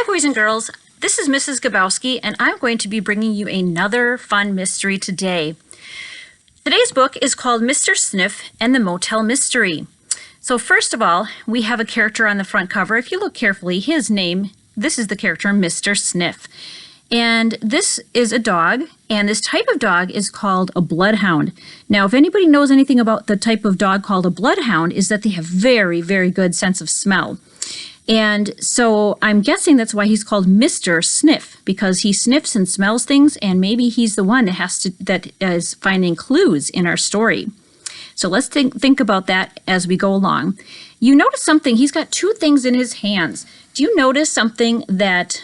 boys and girls. This is Mrs. Gabowski, and I'm going to be bringing you another fun mystery today. Today's book is called Mr. Sniff and the Motel Mystery. So first of all, we have a character on the front cover. If you look carefully, his name, this is the character Mr. Sniff. And this is a dog, and this type of dog is called a bloodhound. Now, if anybody knows anything about the type of dog called a bloodhound, is that they have very, very good sense of smell. And so I'm guessing that's why he's called Mr. Sniff, because he sniffs and smells things, and maybe he's the one that is finding clues in our story. So let's think about that as we go along. You notice something, he's got two things in his hands. Do you notice something that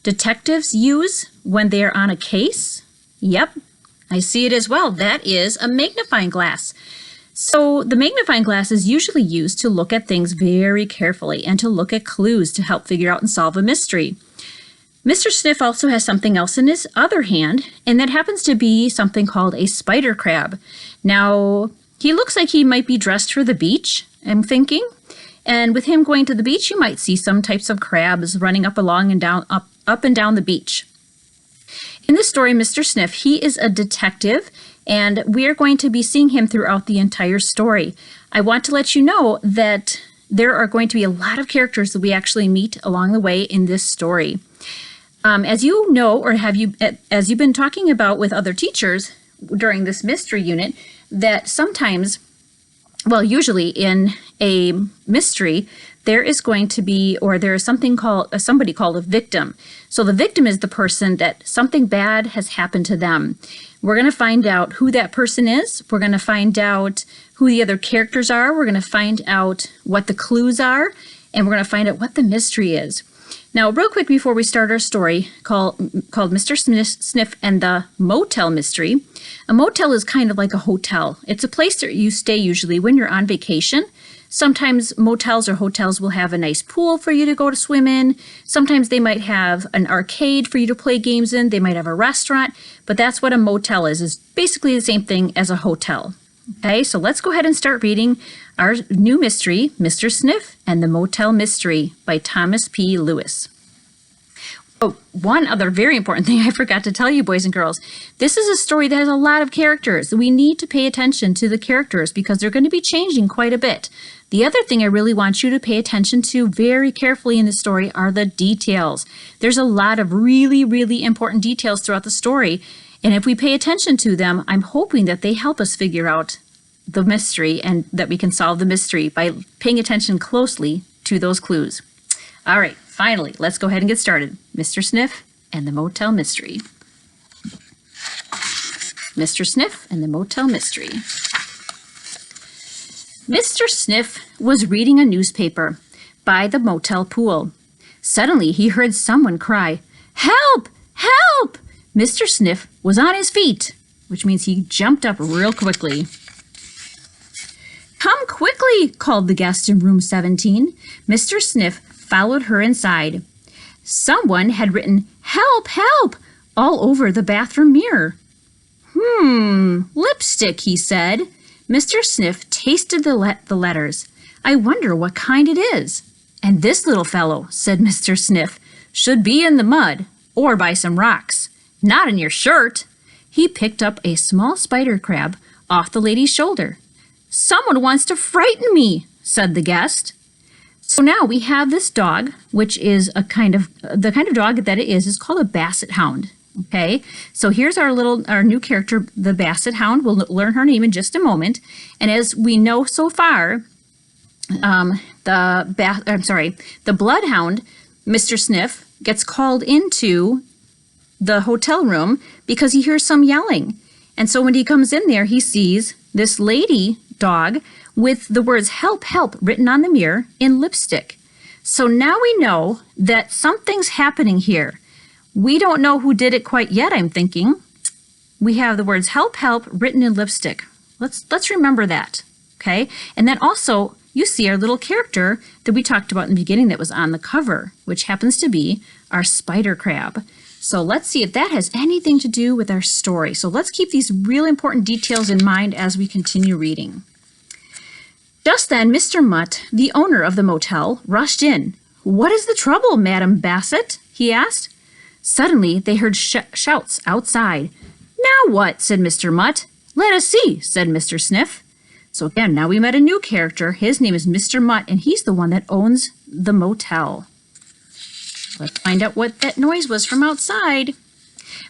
detectives use when they're on a case? Yep, I see it as well. That is a magnifying glass. So the magnifying glass is usually used to look at things very carefully and to look at clues to help figure out and solve a mystery. Mr. Sniff also has something else in his other hand, and that happens to be something called a spider crab. Now, he looks like he might be dressed for the beach, I'm thinking. And with him going to the beach, you might see some types of crabs running up along and down, up and down the beach. In this story, Mr. Sniff, he is a detective, and we are going to be seeing him throughout the entire story. I want to let you know that there are going to be a lot of characters that we actually meet along the way in this story. As you know, or as you've been talking about with other teachers during this mystery unit, that sometimes, well, usually in a mystery, there is going to be, or there is somebody called a victim. So the victim is the person that something bad has happened to them. We're going to find out who that person is. We're going to find out who the other characters are. We're going to find out what the clues are, and we're going to find out what the mystery is. Now, real quick before we start our story called Mr. Sniff and the Motel Mystery, a motel is kind of like a hotel. It's a place that you stay usually when you're on vacation. Sometimes motels or hotels will have a nice pool for you to go to swim in. Sometimes they might have an arcade for you to play games in. They might have a restaurant, but that's what a motel is basically the same thing as a hotel. Okay, so let's go ahead and start reading our new mystery, Mr. Sniff and the Motel Mystery by Thomas P. Lewis. Oh, one other very important thing I forgot to tell you, boys and girls. This is a story that has a lot of characters. We need to pay attention to the characters because they're going to be changing quite a bit. The other thing I really want you to pay attention to very carefully in the story are the details. There's a lot of really, really important details throughout the story, and if we pay attention to them, I'm hoping that they help us figure out the mystery and that we can solve the mystery by paying attention closely to those clues. All right, finally, let's go ahead and get started. Mr. Sniff and the Motel Mystery. Mr. Sniff and the Motel Mystery. Mr. Sniff was reading a newspaper by the motel pool. Suddenly, he heard someone cry, "Help! Help!" Mr. Sniff was on his feet, which means he jumped up real quickly. "Come quickly," called the guest in room 17. Mr. Sniff followed her inside. Someone had written, "Help! Help!" all over the bathroom mirror. Lipstick, he said. Mr. Sniff tasted the letters. "I wonder what kind it is." "And this little fellow," said Mr. Sniff, "should be in the mud or by some rocks. Not in your shirt." He picked up a small spider crab off the lady's shoulder. "Someone wants to frighten me," said the guest. So now we have this dog, which is the kind of dog that it is called a Basset Hound. Okay, so here's our new character, the Basset Hound. We'll learn her name in just a moment. And as we know so far, the Bloodhound, Mr. Sniff, gets called into the hotel room because he hears some yelling. And so when he comes in there, he sees this lady dog with the words "help, help" written on the mirror in lipstick. So now we know that something's happening here. We don't know who did it quite yet, I'm thinking. We have the words "help, help" written in lipstick. Let's remember that, okay? And then also, you see our little character that we talked about in the beginning that was on the cover, which happens to be our spider crab. So let's see if that has anything to do with our story. So let's keep these really important details in mind as we continue reading. Just then, Mr. Mutt, the owner of the motel, rushed in. "What is the trouble, Madam Basset?" he asked. Suddenly, they heard shouts outside. "Now what?" said Mr. Mutt. "Let us see," said Mr. Sniff. So again, now we met a new character. His name is Mr. Mutt, and he's the one that owns the motel. Let's find out what that noise was from outside.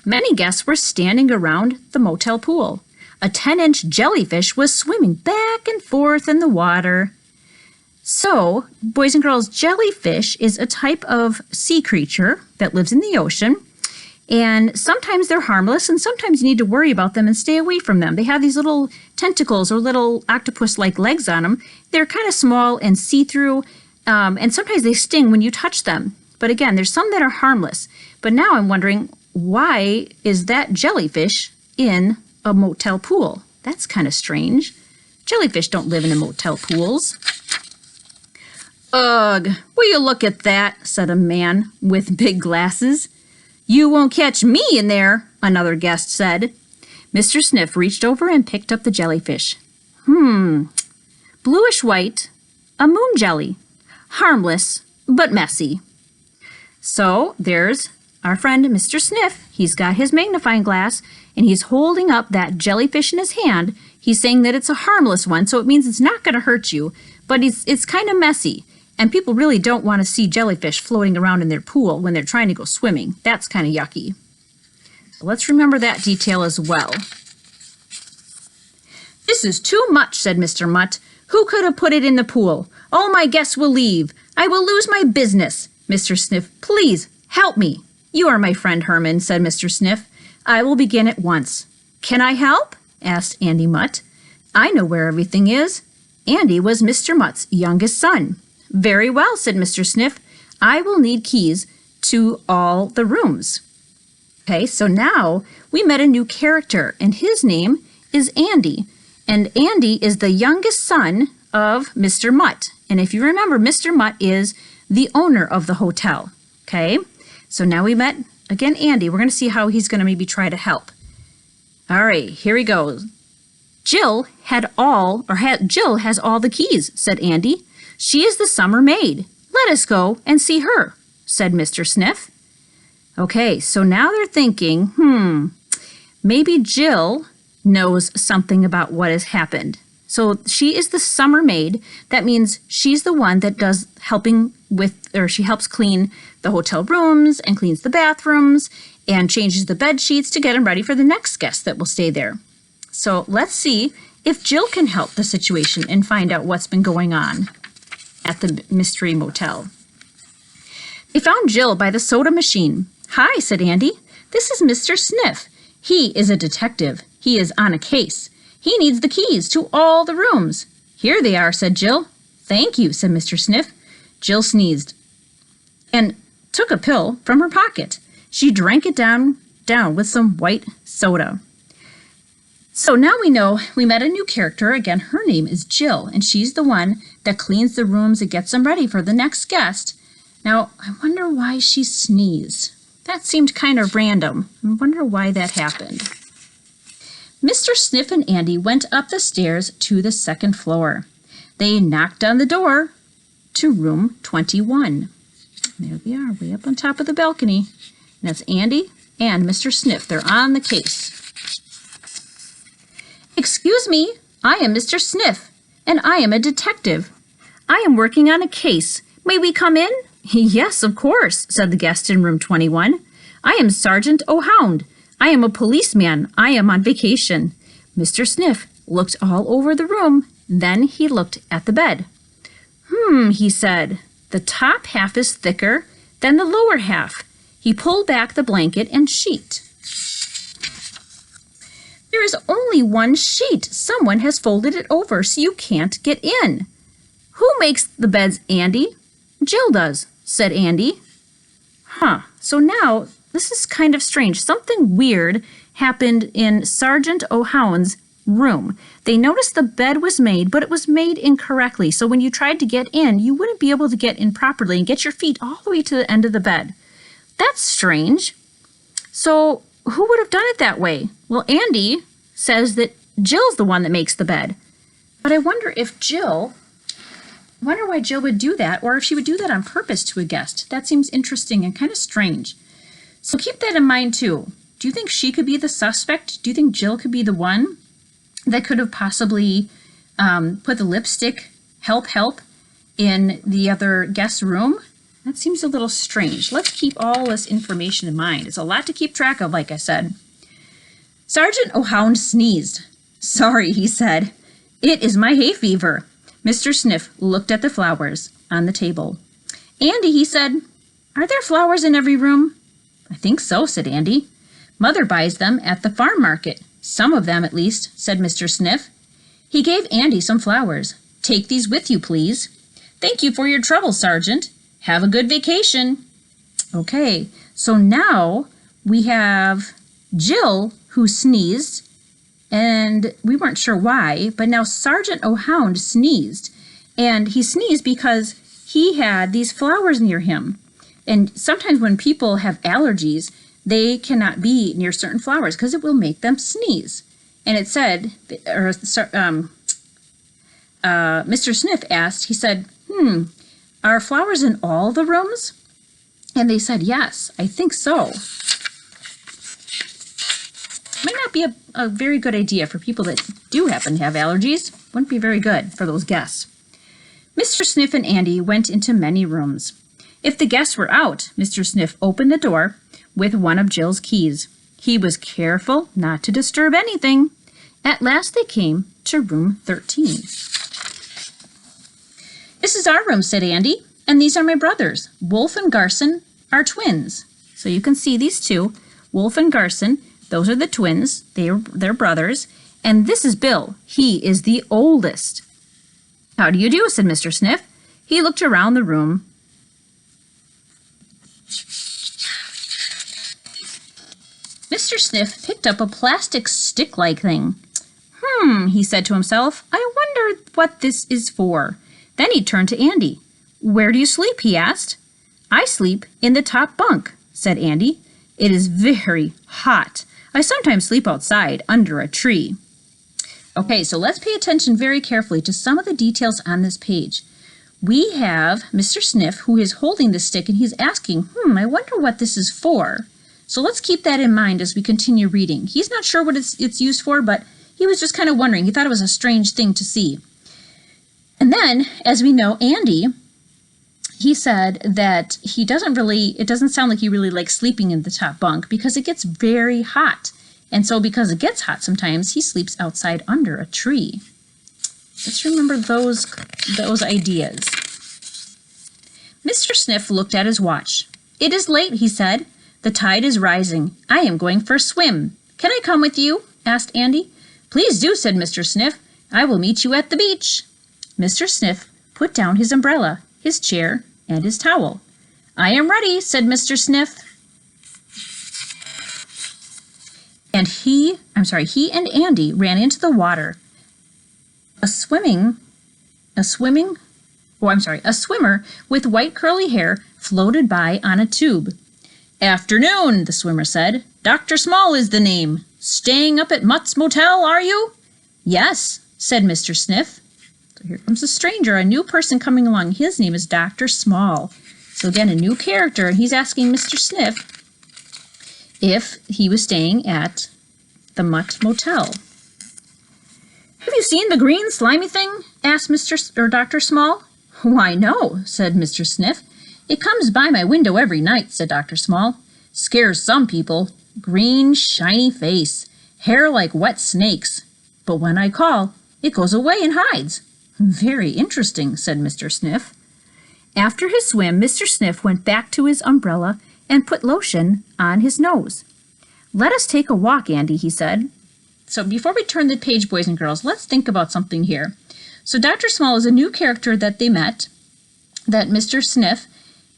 Many guests were standing around the motel pool. A 10-inch jellyfish was swimming back and forth in the water. So, boys and girls, jellyfish is a type of sea creature that lives in the ocean. And sometimes they're harmless, and sometimes you need to worry about them and stay away from them. They have these little tentacles or little octopus-like legs on them. They're kind of small and see-through, and sometimes they sting when you touch them. But again, there's some that are harmless. But now I'm wondering, why is that jellyfish in a motel pool? That's kind of strange. Jellyfish don't live in motel pools. "Ugh, will you look at that?" said a man with big glasses. "You won't catch me in there," another guest said. Mr. Sniff reached over and picked up the jellyfish. Bluish white, a moon jelly. Harmless, but messy. So there's our friend Mr. Sniff. He's got his magnifying glass, and he's holding up that jellyfish in his hand. He's saying that it's a harmless one, so it means it's not going to hurt you, but it's kind of messy. And people really don't want to see jellyfish floating around in their pool when they're trying to go swimming. That's kind of yucky. So let's remember that detail as well. "This is too much," said Mr. Mutt. "Who could have put it in the pool? All my guests will leave. I will lose my business. Mr. Sniff, please help me." "You are my friend, Herman," said Mr. Sniff. "I will begin at once." "Can I help?" asked Andy Mutt. "I know where everything is." Andy was Mr. Mutt's youngest son. "Very well," said Mr. Sniff. "I will need keys to all the rooms." Okay, so now we met a new character, and his name is Andy. And Andy is the youngest son of Mr. Mutt. And if you remember, Mr. Mutt is the owner of the hotel. Okay, so now we met, again, Andy. We're going to see how he's going to maybe try to help. All right, here he goes. Jill has all the keys," said Andy. "She is the summer maid. Let us go and see her," said Mr. Sniff. Okay, so now they're thinking, maybe Jill knows something about what has happened. So she is the summer maid. That means she's the one that does she helps clean the hotel rooms and cleans the bathrooms and changes the bed sheets to get them ready for the next guest that will stay there. So let's see if Jill can help the situation and find out what's been going on at the mystery motel. They found Jill by the soda machine. "Hi," said Andy. "This is Mr. Sniff. He is a detective. He is on a case. He needs the keys to all the rooms." "Here they are," said Jill. "Thank you," said Mr. Sniff. Jill sneezed and took a pill from her pocket. She drank it down with some white soda. So now we know we met a new character. Again, her name is Jill, and she's the one that cleans the rooms and gets them ready for the next guest. Now, I wonder why she sneezed. That seemed kind of random. I wonder why that happened. Mr. Sniff and Andy went up the stairs to the second floor. They knocked on the door to room 21. There they are, way up on top of the balcony. And that's Andy and Mr. Sniff. They're on the case. "Excuse me, I am Mr. Sniff, and I am a detective. I am working on a case. May we come in?" "Yes, of course," said the guest in room 21. "I am Sergeant Hound. I am a policeman. I am on vacation." Mr. Sniff looked all over the room. Then he looked at the bed. He said, "The top half is thicker than the lower half." He pulled back the blanket and sheet. "There is only one sheet. Someone has folded it over so you can't get in." "Who makes the beds, Andy?" "Jill does," said Andy. So now this is kind of strange. Something weird happened in Sergeant O'Hound's room. They noticed the bed was made, but it was made incorrectly. So when you tried to get in, you wouldn't be able to get in properly and get your feet all the way to the end of the bed. That's strange. So who would have done it that way? Well, Andy says that Jill's the one that makes the bed. But I wonder if Jill I wonder why Jill would do that, or if she would do that on purpose to a guest. That seems interesting and kind of strange. So keep that in mind too. Do you think she could be the suspect? Do you think Jill could be the one that could have possibly put the lipstick, help, in the other guest's room? That seems a little strange. Let's keep all this information in mind. It's a lot to keep track of, like I said. Sergeant O'Hound sneezed. "Sorry," he said. "It is my hay fever." Mr. Sniff looked at the flowers on the table. "Andy," he said, "are there flowers in every room?" "I think so," said Andy. "Mother buys them at the farm market. Some of them, at least," said Mr. Sniff. He gave Andy some flowers. "Take these with you, please." "Thank you for your trouble, Sergeant. Have a good vacation." Okay, so now we have Jill who sneezed, and we weren't sure why, but now Sergeant O'Hound sneezed. And he sneezed because he had these flowers near him. And sometimes when people have allergies, they cannot be near certain flowers because it will make them sneeze. And it said, Mr. Sniff asked, he said, "Are flowers in all the rooms?" And they said, "Yes, I think so." Might not be a very good idea for people that do happen to have allergies. Wouldn't be very good for those guests. Mr. Sniff and Andy went into many rooms. If the guests were out, Mr. Sniff opened the door with one of Jill's keys. He was careful not to disturb anything. At last they came to room 13. "This is our room," said Andy, "and these are my brothers. Wolf and Garson are twins." So you can see these two, Wolf and Garson. Those are the twins. They're brothers. And this is Bill. He is the oldest. "How do you do?" said Mr. Sniff. He looked around the room. Mr. Sniff picked up a plastic stick-like thing. He said to himself, "I wonder what this is for." Then he turned to Andy. "Where do you sleep?" he asked. "I sleep in the top bunk," said Andy. "It is very hot. I sometimes sleep outside under a tree." Okay, so let's pay attention very carefully to some of the details on this page. We have Mr. Sniff who is holding the stick and he's asking, I wonder what this is for. So let's keep that in mind as we continue reading. He's not sure what it's used for, but he was just kind of wondering. He thought it was a strange thing to see. And then, as we know, Andy, he said that it doesn't sound like he really likes sleeping in the top bunk because it gets very hot. And so because it gets hot sometimes, he sleeps outside under a tree. Let's remember those ideas. Mr. Sniff looked at his watch. "It is late," he said. "The tide is rising. I am going for a swim. Can I come with you?" asked Andy. "Please do," said Mr. Sniff. "I will meet you at the beach." Mr. Sniff put down his umbrella, his chair, and his towel. "I am ready," said Mr. Sniff. And he and Andy ran into the water. A swimmer with white curly hair floated by on a tube. "Afternoon," the swimmer said. "Dr. Small is the name. Staying up at Mutt's Motel, are you?" "Yes," said Mr. Sniff. So here comes a stranger, a new person coming along. His name is Dr. Small. So again, a new character, and he's asking Mr. Sniff if he was staying at the Mutt Motel. "Have you seen the green slimy thing?" asked Dr. Small. "Why, no," said Mr. Sniff. "It comes by my window every night," said Dr. Small. "Scares some people. Green, shiny face. Hair like wet snakes. But when I call, it goes away and hides." "Very interesting," said Mr. Sniff. After his swim, Mr. Sniff went back to his umbrella and put lotion on his nose. "Let us take a walk, Andy," he said. So before we turn the page, boys and girls, let's think about something here. So Dr. Small is a new character that they met, that Mr. Sniff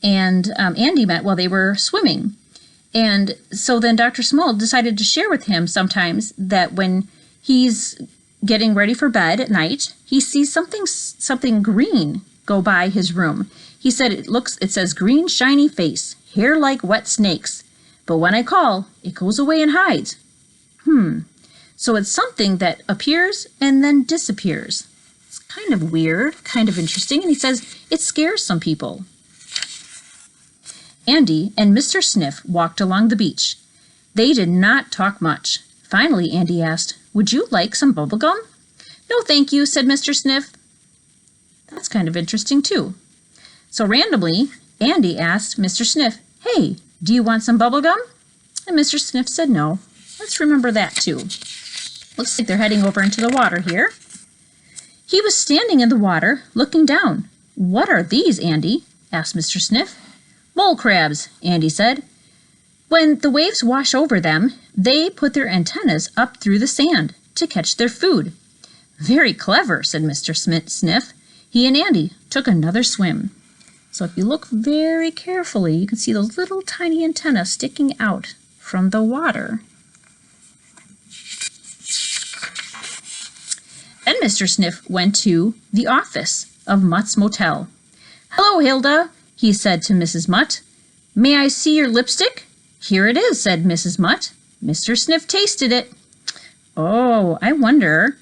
and Andy met while they were swimming. And so then Dr. Small decided to share with him sometimes that when he's getting ready for bed at night, he sees something green go by his room. He said it says green shiny face, hair like wet snakes. But when I call, it goes away and hides. So it's something that appears and then disappears. It's kind of weird, kind of interesting, and he says it scares some people. Andy and Mr. Sniff walked along the beach. They did not talk much. Finally, Andy asked, "Would you like some bubble gum?" "No, thank you," said Mr. Sniff. That's kind of interesting, too. So randomly, Andy asked Mr. Sniff, "Hey, do you want some bubble gum?" And Mr. Sniff said no. Let's remember that, too. Looks like they're heading over into the water here. He was standing in the water, looking down. "What are these, Andy?" asked Mr. Sniff. "Mole crabs," Andy said. "When the waves wash over them, they put their antennas up through the sand to catch their food." "Very clever," said Mr. Sniff. He and Andy took another swim. So if you look very carefully, you can see those little tiny antennas sticking out from the water. Then Mr. Sniff went to the office of Mutt's Motel. "Hello, Hilda," he said to Mrs. Mutt. "May I see your lipstick?" "Here it is," said Mrs. Mutt. Mr. Sniff tasted it. Oh, I wonder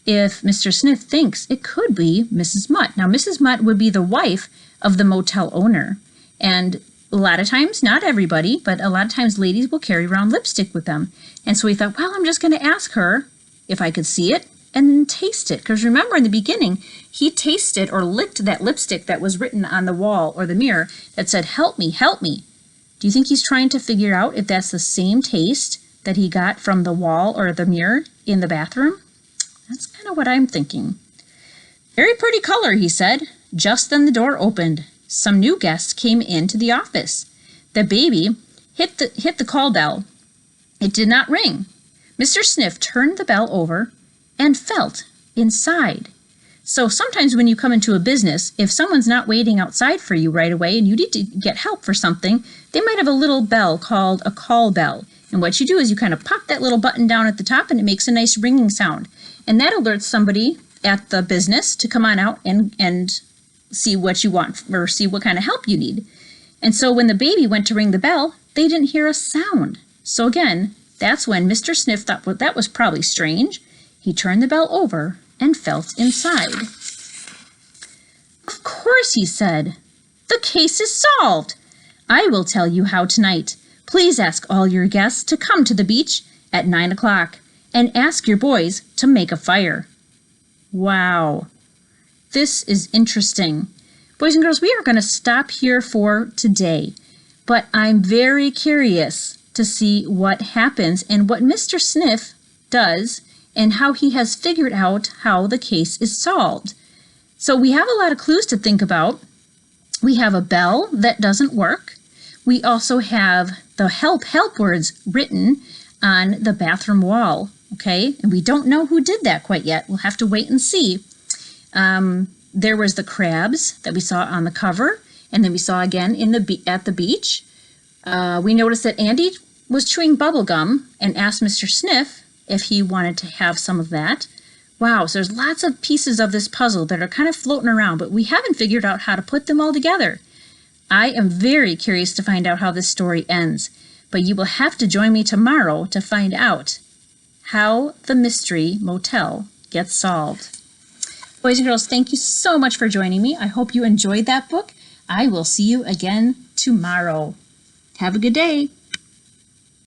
if Mr. Sniff thinks it could be Mrs. Mutt. Now, Mrs. Mutt would be the wife of the motel owner. And a lot of times, not everybody, but a lot of times ladies will carry around lipstick with them. And so he thought, well, I'm just going to ask her if I could see it and then taste it. Because remember in the beginning, he tasted or licked that lipstick that was written on the wall or the mirror that said, "Help me, help me." Do you think he's trying to figure out if that's the same taste that he got from the wall or the mirror in the bathroom? That's kind of what I'm thinking. "Very pretty color," he said. Just then the door opened. Some new guests came into the office. The baby hit the call bell. It did not ring. Mr. Sniff turned the bell over and felt inside. So sometimes when you come into a business, if someone's not waiting outside for you right away and you need to get help for something, they might have a little bell called a call bell. And what you do is you kind of pop that little button down at the top and it makes a nice ringing sound. And that alerts somebody at the business to come on out and see what you want or see what kind of help you need. And so when the baby went to ring the bell, they didn't hear a sound. So again, that's when Mr. Sniff thought, well, that was probably strange. He turned the bell over and felt inside. "Of course," he said. "The case is solved. I will tell you how tonight. Please ask all your guests to come to the beach at 9 o'clock and ask your boys to make a fire." Wow. This is interesting. Boys and girls, we are going to stop here for today, but I'm very curious to see what happens and what Mr. Sniff does and how he has figured out how the case is solved. So we have a lot of clues to think about. We have a bell that doesn't work. We also have the help words written on the bathroom wall, okay? And we don't know who did that quite yet. We'll have to wait and see. There was the crabs that we saw on the cover, and then we saw again at the beach. We noticed that Andy was chewing bubble gum and asked Mr. Sniff if he wanted to have some of that. Wow, so there's lots of pieces of this puzzle that are kind of floating around, but we haven't figured out how to put them all together. I am very curious to find out how this story ends, but you will have to join me tomorrow to find out how the mystery motel gets solved. Boys and girls, thank you so much for joining me. I hope you enjoyed that book. I will see you again tomorrow. Have a good day.